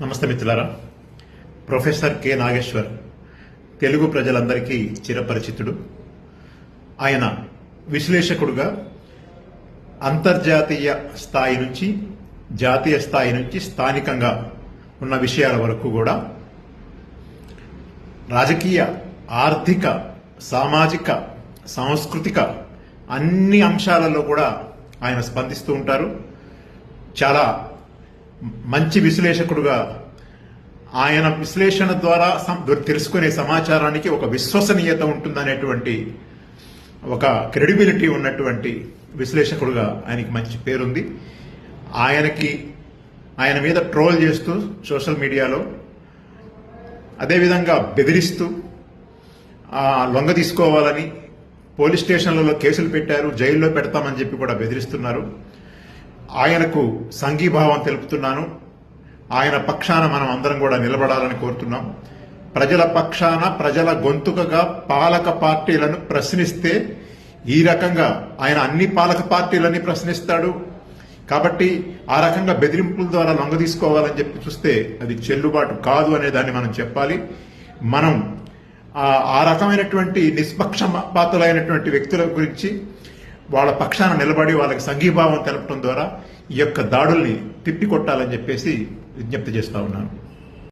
నమస్తే మిత్రులారా. Professor K Nageshwar Telugu ప్రజలందరికీ చిరపరిచితుడు. ఆయన విశ్లేషకుడుగా అంతర్జాతీయ స్థాయి నుంచి జాతీయ స్థాయి నుంచి స్థానికంగా ఉన్న విషయాల వరకు కూడా రాజకీయ, ఆర్థిక, సామాజిక, సాంస్కృతిక అన్ని అంశాలలో కూడా ఆయన స్పందిస్తూ ఉంటారు. చాలా మంచి విశ్లేషకుడుగా ఆయన విశ్లేషణ ద్వారా తెలుసుకునే సమాచారానికి ఒక విశ్వసనీయత ఉంటుందనేటువంటి ఒక క్రెడిబిలిటీ ఉన్నటువంటి విశ్లేషకుడుగా ఆయనకి మంచి పేరుంది. ఆయన మీద ట్రోల్ చేస్తూ సోషల్ మీడియాలో, అదేవిధంగా బెదిరిస్తూ లొంగ తీసుకోవాలని పోలీస్ స్టేషన్లలో కేసులు పెట్టారు, జైల్లో పెడతామని చెప్పి కూడా బెదిరిస్తున్నారు. ఆయనకు సంఘీభావం తెలుపుతున్నాను. ఆయన పక్షాన మనం అందరం కూడా నిలబడాలని కోరుతున్నాం. ప్రజల పక్షాన, ప్రజల గొంతుకగా పాలక పార్టీలను ప్రశ్నిస్తే ఈ రకంగా ఆయన అన్ని పాలక పార్టీలని ప్రశ్నిస్తాడు. కాబట్టి ఆ రకంగా బెదిరింపుల ద్వారా లొంగ తీసుకోవాలని చెప్పి చూస్తే అది చెల్లుబాటు కాదు అనే దాన్ని మనం చెప్పాలి. మనం ఆ రకమైనటువంటి నిష్పక్షపాతులైనటువంటి వ్యక్తుల గురించి వాళ్ళ పక్షాన నిలబడి వాళ్ళకి సంఘీభావం తెలపడం ద్వారా ఈ యొక్క దాడుల్ని తిప్పికొట్టాలని చెప్పేసి విజ్ఞప్తి చేస్తా ఉన్నాను.